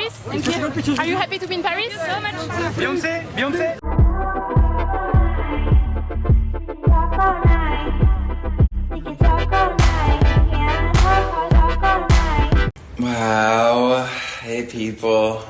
Paris? Thank you. Are you happy to be in Paris? So much fun. Beyoncé, Beyoncé. Wow. Hey, people.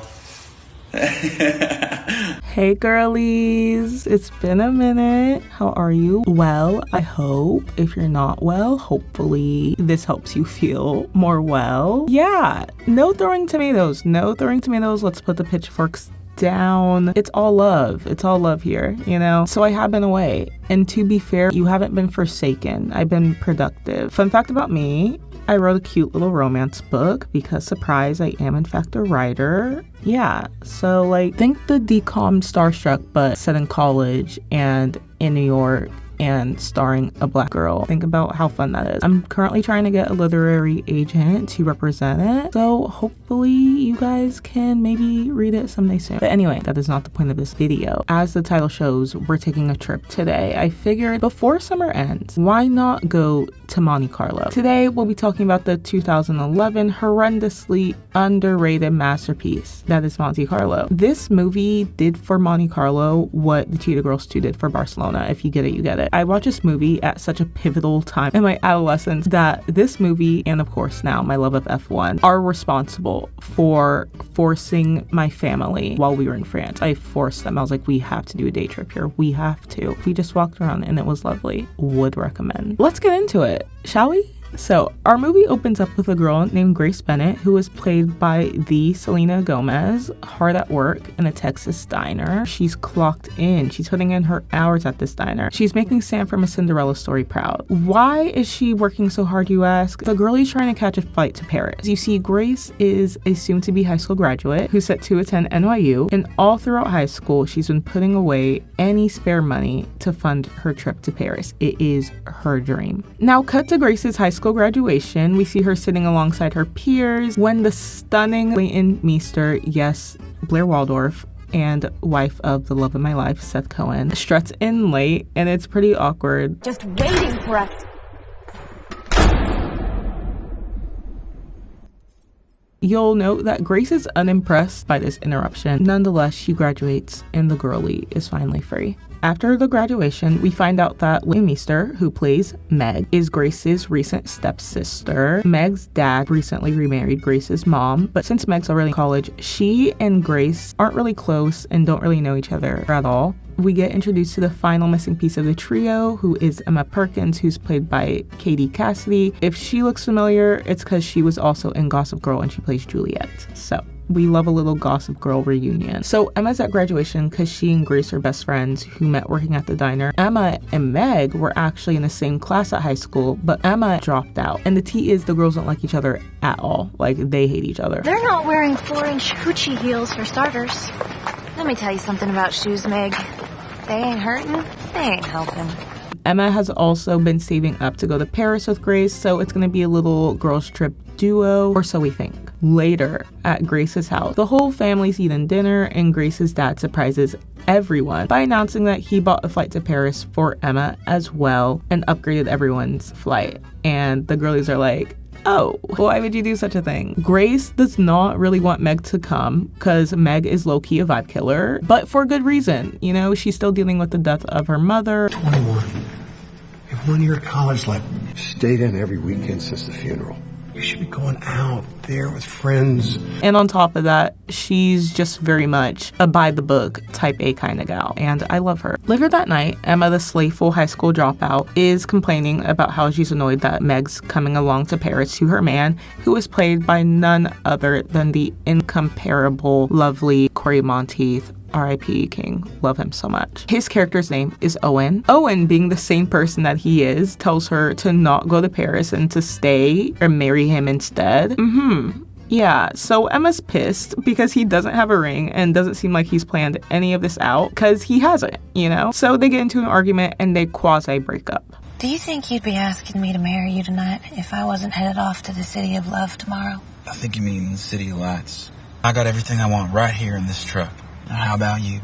Hey girlies, it's been a minute. How are you? Well, I hope. If you're not well, hopefully this helps you feel more well. Yeah, no throwing tomatoes. No throwing tomatoes. Let's put the pitchforks down. It's all love. It's all love here, you know? So I have been away. And to be fair, you haven't been forsaken. I've been productive. Fun fact about me, I wrote a cute little romance book because, surprise, I am in fact a writer. Yeah, so like think the decom Starstruck but set in college and in New York and starring a black girl. Think about how fun that is. I'm currently trying to get a literary agent to represent it, so hopefully you guys can maybe read it someday soon. But anyway, that is not the point of this video. As the title shows, we're taking a trip today. I figured before summer ends, why not go to Monte Carlo? Today we'll be talking about the 2011 horrendously underrated masterpiece that is Monte Carlo. This movie did for Monte Carlo what the Cheetah Girls 2 did for Barcelona. If you get it, you get it. I watched this movie at such a pivotal time in my adolescence that this movie, and of course now my love of F1, are responsible for forcing my family while we were in France. I forced them. I was like, we have to do a day trip here. We have to. We just walked around and it was lovely. Would recommend. Let's get into it, shall we? So, our movie opens up with a girl named Grace Bennett, who is played by the Selena Gomez, hard at work in a Texas diner. She's clocked in. She's putting in her hours at this diner. She's making Sam from A Cinderella Story proud. Why is she working so hard, you ask? The girlie's trying to catch a flight to Paris. You see, Grace is a soon-to-be high school graduate who's set to attend NYU, and all throughout high school, she's been putting away any spare money to fund her trip to Paris. It is her dream. Now, cut to Grace's high school graduation. We see her sitting alongside her peers when the stunning Leighton Mester, yes, Blair Waldorf, and wife of the love of my life, Seth Cohen, struts in late, and it's pretty awkward. Just waiting for us. You'll note that Grace is unimpressed by this interruption. Nonetheless, she graduates and the girlie is finally free. After the graduation, we find out that Leighton Mester, who plays Meg, is Grace's recent stepsister. Meg's dad recently remarried Grace's mom, but since Meg's already in college, she and Grace aren't really close and don't really know each other at all. We get introduced to the final missing piece of the trio, who is Emma Perkins, who's played by Cassidy. If she looks familiar, it's because she was also in Gossip Girl and she plays Juliet. So we love a little Gossip Girl reunion. So Emma's at graduation because she and Grace are best friends who met working at the diner. Emma and Meg were actually in the same class at high school, but Emma dropped out. And the tea is the girls don't like each other at all. Like, they hate each other. They're not wearing 4-inch hoochie heels for starters. Let me tell you something about shoes, Meg. They ain't hurting, they ain't helping. Emma has also been saving up to go to Paris with Grace, so it's gonna be a little girls trip duo, or so we think. Later, at Grace's house, the whole family's eating dinner, and Grace's dad surprises everyone by announcing that he bought a flight to Paris for Emma as well and upgraded everyone's flight. And the girlies are like, oh, why would you do such a thing? Grace does not really want Meg to come because Meg is low-key a vibe killer, but for good reason. You know, she's still dealing with the death of her mother. 21. In 1 year of college, like, stayed in every weekend since the funeral. You should be going out there with friends. And on top of that, she's just very much a by-the-book type A kind of gal, and I love her. Later that night, Emma, the slayful high school dropout, is complaining about how she's annoyed that Meg's coming along to Paris to her man, who is played by none other than the incomparable, lovely Corey Monteith. R.I.P. King. Love him so much. His character's name is Owen. Owen, being the same person that he is, tells her to not go to Paris and to stay or marry him instead. Yeah, so Emma's pissed because he doesn't have a ring and doesn't seem like he's planned any of this out because he hasn't, you know? So they get into an argument and they quasi-break up. Do you think you'd be asking me to marry you tonight if I wasn't headed off to the City of Love tomorrow? I think you mean the City of Lights. I got everything I want right here in this truck. How about you?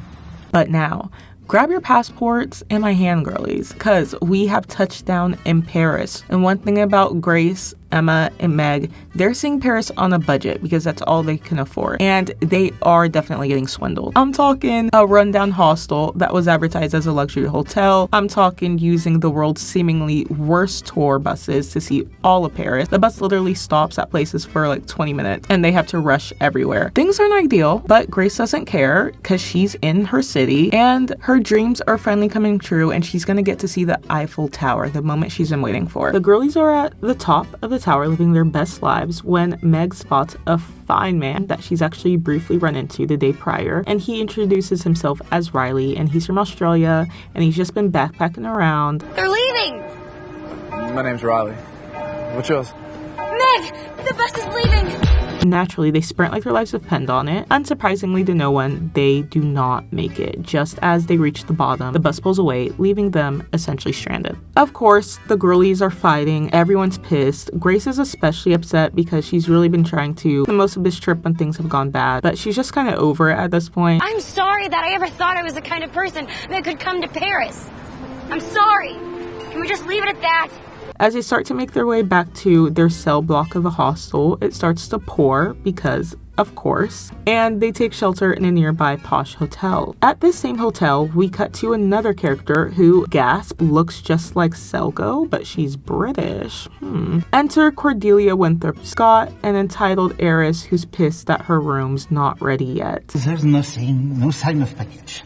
But now, grab your passports and my hand, girlies, because we have touched down in Paris. And one thing about Grace, Emma and Meg, they're seeing Paris on a budget because that's all they can afford. And they are definitely getting swindled. I'm talking a rundown hostel that was advertised as a luxury hotel. I'm talking using the world's seemingly worst tour buses to see all of Paris. The bus literally stops at places for like 20 minutes and they have to rush everywhere. Things aren't ideal, but Grace doesn't care because she's in her city and her dreams are finally coming true and she's gonna get to see the Eiffel Tower, the moment she's been waiting for. The girlies are at the top of the tower living their best lives when Meg spots a fine man that she's actually briefly run into the day prior, and he introduces himself as Riley, and he's from Australia and he's just been backpacking around. They're leaving! My name's Riley. What's yours? Meg! The bus is leaving! Naturally, they sprint like their lives depend on it. Unsurprisingly to no one, they do not make it. Just as they reach the bottom, the bus pulls away, leaving them essentially stranded. Of course, the girlies are fighting. Everyone's pissed. Grace is especially upset because she's really been trying to make the most of this trip when things have gone bad, but she's just kind of over it at this point. I'm sorry that I ever thought I was the kind of person that could come to Paris. I'm sorry. Can we just leave it at that? As they start to make their way back to their cell block of a hostel, it starts to pour because, of course, and they take shelter in a nearby posh hotel. At this same hotel, we cut to another character who, gasp, looks just like Selgo, but she's British. Enter Cordelia Winthrop Scott, an entitled heiress who's pissed that her room's not ready yet. There's no sign of package.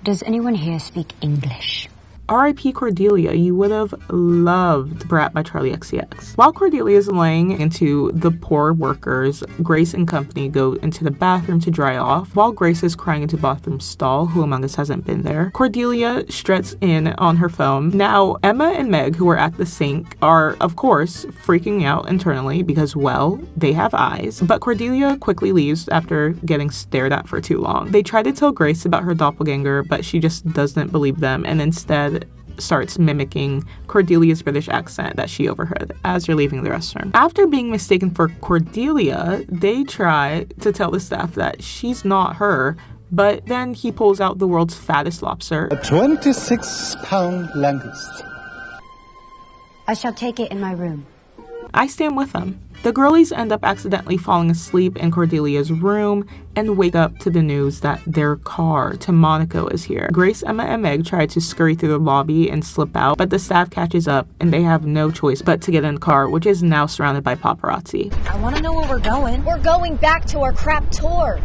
Does anyone here speak English? R.I.P. Cordelia, you would have loved Brat by Charlie XCX. While Cordelia is laying into the poor workers, Grace and company go into the bathroom to dry off. While Grace is crying into bathroom stall, who among us hasn't been there, Cordelia struts in on her phone. Now, Emma and Meg, who are at the sink, are, of course, freaking out internally because, well, they have eyes. But Cordelia quickly leaves after getting stared at for too long. They try to tell Grace about her doppelganger, but she just doesn't believe them and instead starts mimicking Cordelia's British accent that she overheard as they're leaving the restroom. After being mistaken for Cordelia, they try to tell the staff that she's not her, but then he pulls out the world's fattest lobster. A 26-pound langoustine. I shall take it in my room. I stand with them. The girlies end up accidentally falling asleep in Cordelia's room and wake up to the news that their car to Monaco is here. Grace, Emma, and Meg try to scurry through the lobby and slip out, but the staff catches up and they have no choice but to get in the car, which is now surrounded by paparazzi. I want to know where we're going. We're going back to our crap tour.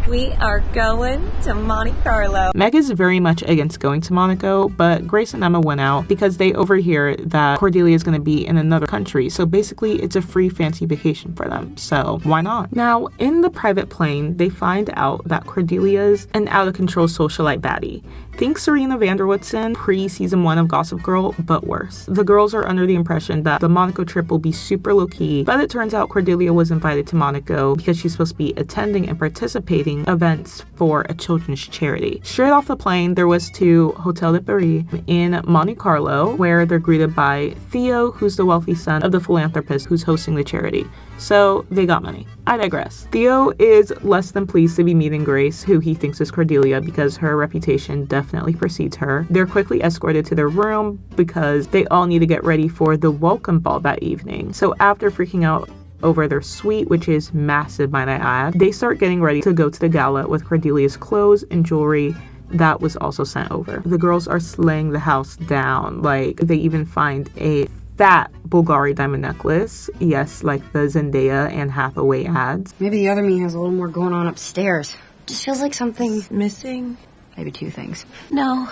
We are going to Monte Carlo. Meg is very much against going to Monaco, but Grace and Emma went out because they overhear that Cordelia is going to be in another country. So basically, it's a free fancy vacation for them. So why not? Now, in the private plane, they find out that Cordelia's an out-of-control socialite baddie. Think Serena Vanderwoodson pre-season 1 of Gossip Girl, but worse. The girls are under the impression that the Monaco trip will be super low-key, but it turns out Cordelia was invited to Monaco because she's supposed to be attending and participating events for a children's charity. Straight off the plane, there was to Hotel de Paris in Monte Carlo, where they're greeted by Theo, who's the wealthy son of the philanthropist who's hosting the charity. So they got money. I digress. Theo is less than pleased to be meeting Grace, who he thinks is Cordelia because her reputation definitely precedes her. They're quickly escorted to their room because they all need to get ready for the welcome ball that evening. So after freaking out over their suite, which is massive, might I add, they start getting ready to go to the gala with Cordelia's clothes and jewelry that was also sent over. The girls are slaying the house down. Like, they even find a fat Bulgari diamond necklace. Yes, like the Zendaya and Hathaway ads. Maybe the other me has a little more going on upstairs. Just feels like something's Missing? maybe two things. No.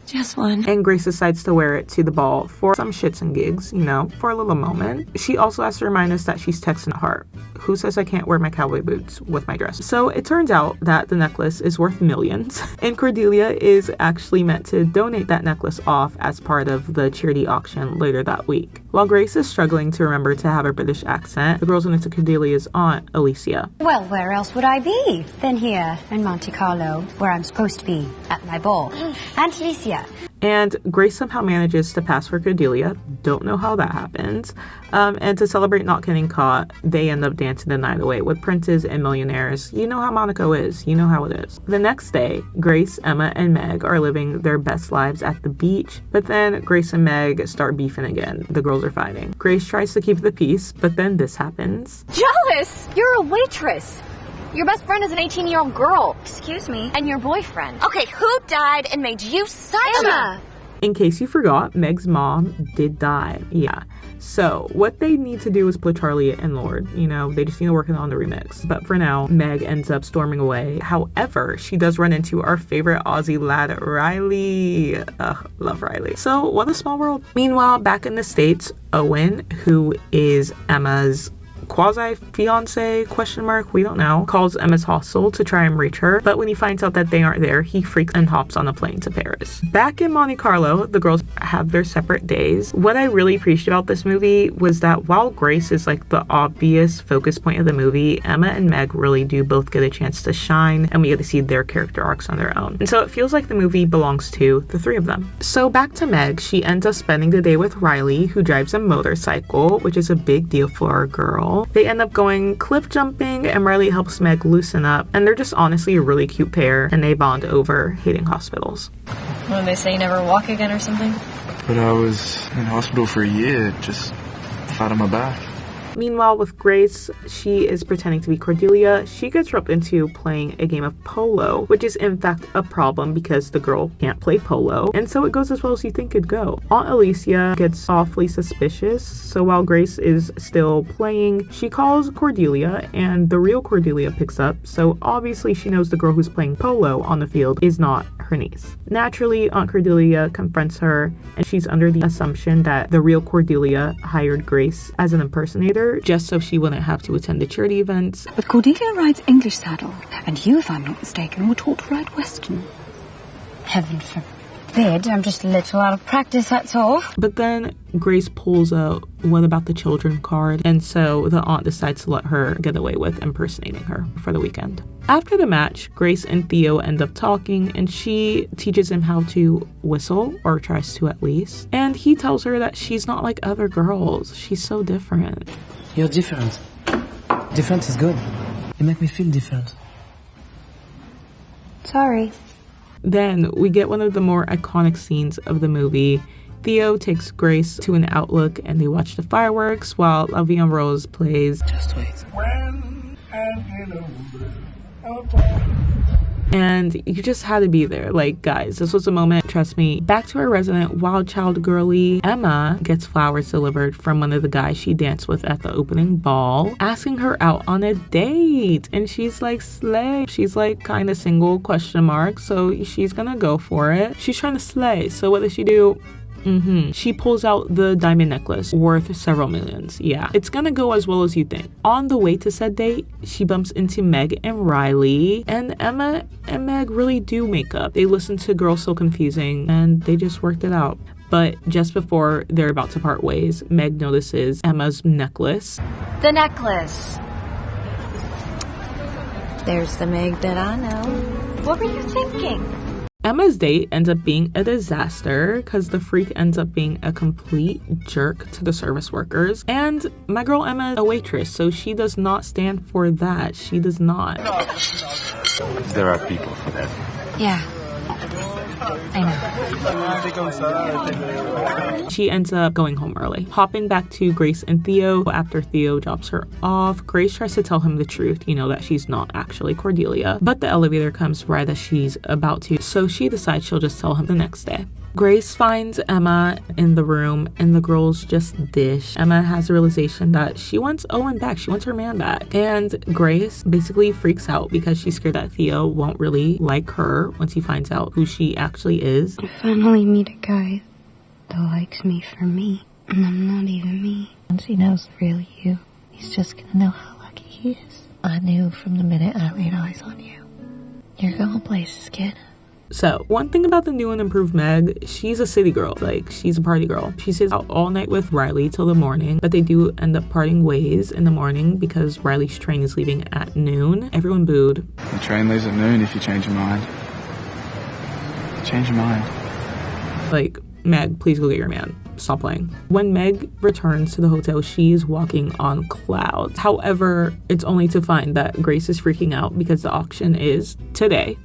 Just one. And Grace decides to wear it to the ball for some shits and gigs, you know, for a little moment. She also has to remind us that she's texting Hart. Who says I can't wear my cowboy boots with my dress? So it turns out that the necklace is worth millions, and Cordelia is actually meant to donate that necklace off as part of the charity auction later that week. While Grace is struggling to remember to have a British accent, the girls run into Cordelia's aunt, Alicia. Well, where else would I be than here in Monte Carlo, where I'm supposed to be at my ball? Aunt Alicia. And Grace somehow manages to pass for Cordelia. Don't know how that happens. And to celebrate not getting caught, they end up dancing the night away with princes and millionaires. You know how Monaco is. You know how it is. The next day, Grace, Emma, and Meg are living their best lives at the beach. But then Grace and Meg start beefing again. The girls are fighting. Grace tries to keep the peace, but then this happens. Jealous! You're a waitress. Your best friend is an 18-year-old girl. Excuse me. And your boyfriend. Okay, who died and made you such Emma! In case you forgot, Meg's mom did die. Yeah. So what they need to do is play Charlie and Lord. You know, they just need to work on the remix. But for now, Meg ends up storming away. However, she does run into our favorite Aussie lad, Riley. Love Riley. So what a small world. Meanwhile, back in the States, Owen, who is Emma's quasi-fiance, ? We don't know, calls Emma's hostel to try and reach her, but when he finds out that they aren't there, he freaks and hops on a plane to Paris. Back in Monte Carlo, the girls have their separate days. What I really appreciated about this movie was that while Grace is like the obvious focus point of the movie, Emma and Meg really do both get a chance to shine, and we get to see their character arcs on their own. And so it feels like the movie belongs to the three of them. So back to Meg, she ends up spending the day with Riley, who drives a motorcycle, which is a big deal for our girl. They end up going cliff jumping, and Riley helps Meg loosen up, and they're just honestly a really cute pair, and they bond over hating hospitals. When they say never walk again or something? But I was in hospital for a year, just flat on my back. Meanwhile, with Grace, she is pretending to be Cordelia. She gets roped into playing a game of polo, which is in fact a problem because the girl can't play polo. And so it goes as well as you think it'd go. Aunt Alicia gets awfully suspicious, so while Grace is still playing, she calls Cordelia, and the real Cordelia picks up, so obviously she knows the girl who's playing polo on the field is not her niece. Naturally, Aunt Cordelia confronts her, and she's under the assumption that the real Cordelia hired Grace as an impersonator just so she wouldn't have to attend the charity events. But Cordelia rides English saddle, and you, if I'm not mistaken, were taught to ride Western. Heaven forbid, I'm just a little out of practice, that's all. But then Grace pulls a "what about the children" card, and so the aunt decides to let her get away with impersonating her for the weekend. After the match, Grace and Theo end up talking, and she teaches him how to whistle, or tries to at least. And he tells her that she's not like other girls. She's so different. You're different. Different is good. You make me feel different. Sorry. Then we get one of the more iconic scenes of the movie. Theo takes Grace to an outlook and they watch the fireworks while La Vie en Rose plays. Just wait. And you just had to be there. Like, guys, this was a moment, trust me. Back to our resident wild child girly, Emma gets flowers delivered from one of the guys she danced with at the opening ball, asking her out on a date. And she's like, slay. She's like kind of single, ? So she's gonna go for it. She's trying to slay. So what does she do? She pulls out the diamond necklace worth several millions. Yeah, it's gonna go as well as you think. On the way to said date, she bumps into Meg and Riley, and Emma and Meg really do make up. They listen to Girls So Confusing and they just worked it out. But just before they're about to part ways, Meg notices Emma's necklace. The necklace. There's the Meg that I know. What were you thinking? Emma's date ends up being a disaster because the freak ends up being a complete jerk to the service workers. And my girl Emma is a waitress, so she does not stand for that. She does not. There are people for that. Yeah. I know. She ends up going home early. Hopping back to Grace and Theo after Theo drops her off, Grace tries to tell him the truth, that she's not actually Cordelia. But the elevator comes right as she's about to, so she decides she'll just tell him the next day. Grace finds Emma in the room and the girls just dish. Emma has a realization that she wants Owen back. She wants her man back. And Grace basically freaks out because she's scared that Theo won't really like her once he finds out who she actually is. I finally meet a guy that likes me for me, and I'm not even me. Once he knows the real you, he's just gonna know how lucky he is. I knew from the minute I laid eyes on you. You're going places, kid. So, one thing about the new and improved Meg, she's a city girl. Like, she's a party girl. She stays out all night with Riley till the morning, but they do end up parting ways in the morning because Riley's train is leaving at noon. Everyone booed. The train leaves at noon if you change your mind. Change your mind. Like, Meg, please go get your man. Stop playing. When Meg returns to the hotel, she is walking on clouds. However, it's only to find that Grace is freaking out because the auction is today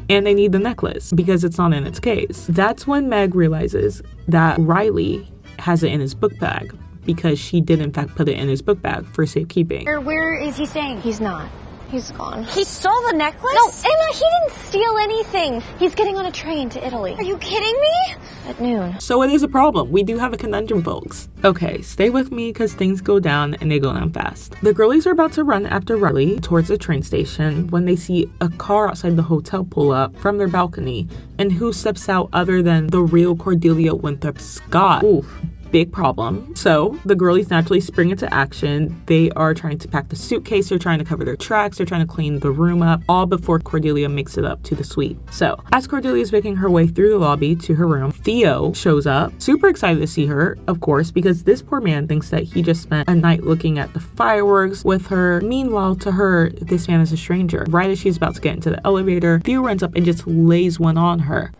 and they need the necklace because it's not in its case. That's when Meg realizes that Riley has it in his book bag because she did in fact put it in his book bag for safekeeping. Where is he staying? He's not. He's gone. He stole the necklace? No, Emma, he didn't steal anything. He's getting on a train to Italy. Are you kidding me? At noon. So it is a problem. We do have a conundrum, folks. Okay, stay with me because things go down and they go down fast. The girlies are about to run after Riley towards the train station when they see a car outside the hotel pull up from their balcony. And who steps out other than the real Cordelia Winthrop Scott? Oof. Big problem. So the girlies naturally spring into action. They are trying to pack the suitcase, they're trying to cover their tracks, they're trying to clean the room up, all before Cordelia makes it up to the suite. So as Cordelia is making her way through the lobby to her room, Theo shows up, super excited to see her, of course, because this poor man thinks that he just spent a night looking at the fireworks with her. Meanwhile, to her, this man is a stranger. Right as she's about to get into the elevator, Theo runs up and just lays one on her.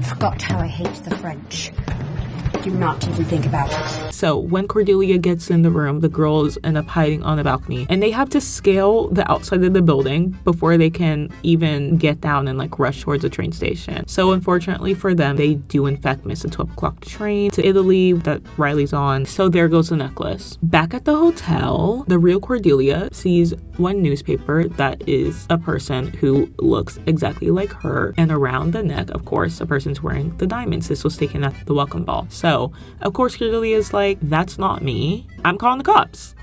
Forgot how I hate the French. Do not even think about it. So when Cordelia gets in the room, the girls end up hiding on the balcony and they have to scale the outside of the building before they can even get down and like rush towards the train station. So unfortunately for them, they do in fact miss a 12 o'clock train to Italy that Riley's on. So there goes the necklace. Back at the hotel, the real Cordelia sees one newspaper that is a person who looks exactly like her, and around the neck, of course, a person's wearing the diamonds. This was taken at the welcome ball. So, of course, Cordelia's like, that's not me. I'm calling the cops.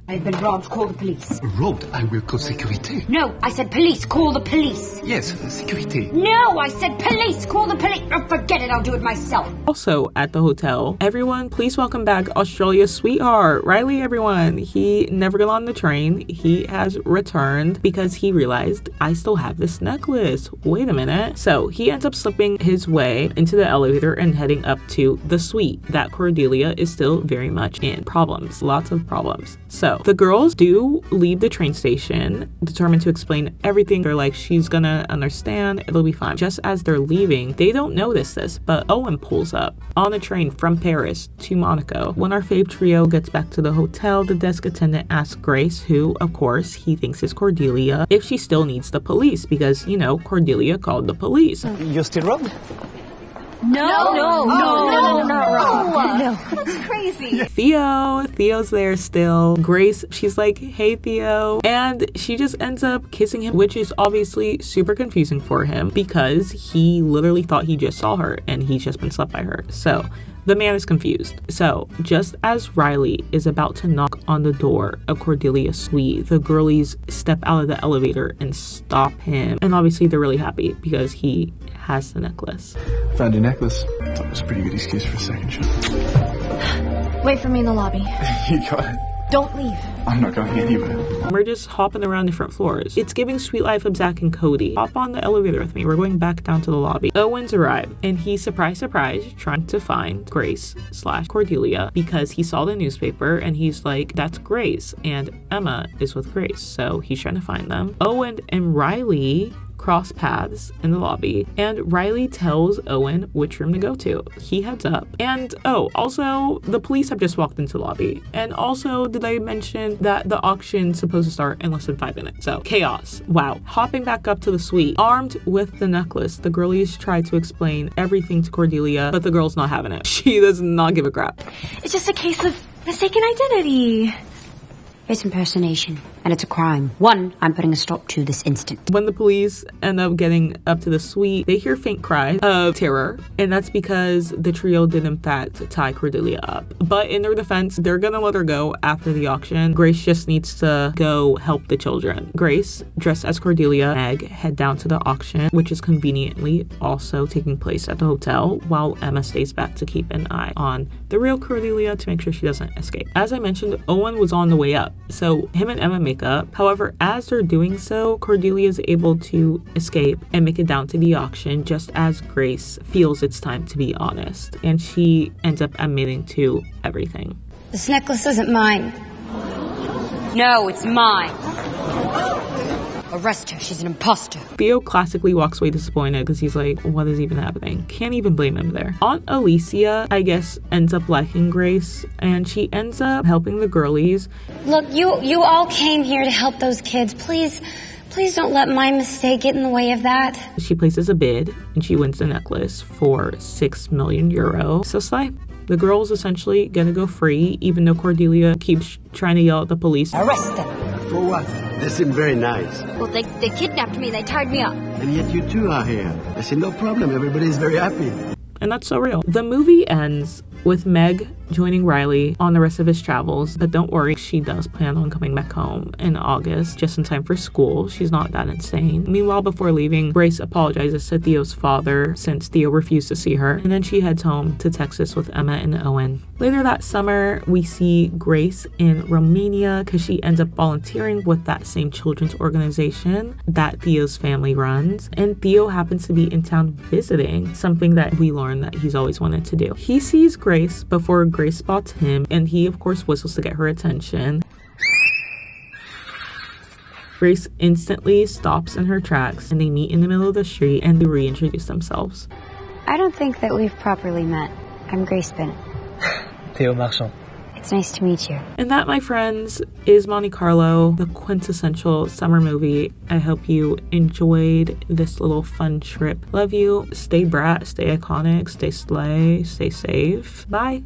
I've been robbed. Call the police. Robbed? I will call security. No, I said police. Call the police. Yes, security. No, I said police. Call the police. Oh, forget it. I'll do it myself. Also at the hotel, everyone, please welcome back Australia's sweetheart, Riley, everyone. He never got on the train. He has returned because he realized, I still have this necklace. Wait a minute. So he ends up slipping his way into the elevator and heading up to the suite that Cordelia is still very much in. Problems. Lots of problems. So the girls do leave the train station determined to explain everything. They're like, she's gonna understand, it'll be fine. Just as they're leaving, they don't notice this, but Owen pulls up on a train from Paris to Monaco. When our fave trio gets back to the hotel, the desk attendant asks Grace, who of course he thinks is Cordelia, if she still needs the police because, you know, Cordelia called the police. You're still robbed? No, not wrong. No. That's crazy. Theo's there still. Grace, she's like, hey Theo, and she just ends up kissing him, which is obviously super confusing for him because he literally thought he just saw her and he's just been slept by her. So the man is confused. So just as Riley is about to knock on the door of Cordelia's suite, the girlies step out of the elevator and stop him. And obviously they're really happy because he has the necklace. Found your necklace. Thought it was a pretty good excuse for a second shot. Wait for me in the lobby. You got it. Don't leave. I'm not going anywhere. We're just hopping around different floors. It's giving Sweet Life of Zach and Cody. Hop on the elevator with me. We're going back down to the lobby. Owen's arrived, and he's surprise, trying to find Grace / Cordelia because he saw the newspaper and he's like, that's Grace, and Emma is with Grace, so he's trying to find them. Owen and Riley cross paths in the lobby, and Riley tells Owen which room to go to. He heads up, and also the police have just walked into the lobby, and also did I mention that the auction's supposed to start in less than 5 minutes? So chaos. Wow. Hopping back up to the suite, armed with the necklace, the girlies try to explain everything to Cordelia, but the girl's not having it. She does not give a crap. It's just a case of mistaken identity. It's impersonation, and it's a crime. One, I'm putting a stop to this instant. When the police end up getting up to the suite, they hear faint cries of terror, and that's because the trio did in fact tie Cordelia up. But in their defense, they're gonna let her go after the auction. Grace just needs to go help the children. Grace, dressed as Cordelia, and Meg head down to the auction, which is conveniently also taking place at the hotel, while Emma stays back to keep an eye on the real Cordelia to make sure she doesn't escape. As I mentioned, Owen was on the way up, so him and Emma make up. However, as they're doing so, Cordelia is able to escape and make it down to the auction just as Grace feels it's time to be honest, and she ends up admitting to everything. This necklace isn't mine. No, it's mine. Arrest her. She's an imposter. Theo classically walks away disappointed because he's like, what is even happening? Can't even blame him there. Aunt Alicia, I guess, ends up liking Grace, and she ends up helping the girlies. Look, you all came here to help those kids. Please don't let my mistake get in the way of that. She places a bid, and she wins the necklace for 6 million euro. So slay. The girl's essentially gonna go free, even though Cordelia keeps trying to yell at the police. Arrest them. For what? They seem very nice. Well, they kidnapped me. They tied me up. And yet you two are here. I see no problem. Everybody's very happy. And that's so real. The movie ends with Meg joining Riley on the rest of his travels, but don't worry, she does plan on coming back home in August, just in time for school. She's not that insane. Meanwhile, before leaving, Grace apologizes to Theo's father since Theo refused to see her, and then she heads home to Texas with Emma and Owen. Later that summer, we see Grace in Romania because she ends up volunteering with that same children's organization that Theo's family runs, and Theo happens to be in town visiting, something that we learn that he's always wanted to do. He sees Grace before Grace spots him, and he of course whistles to get her attention. Grace instantly stops in her tracks, and they meet in the middle of the street and they reintroduce themselves. I don't think that we've properly met. I'm Grace Bennett. Theo Marchand. It's nice to meet you. And that, my friends, is Monte Carlo, the quintessential summer movie. I hope you enjoyed this little fun trip. Love you. Stay brat, stay iconic, stay slay, stay safe. Bye.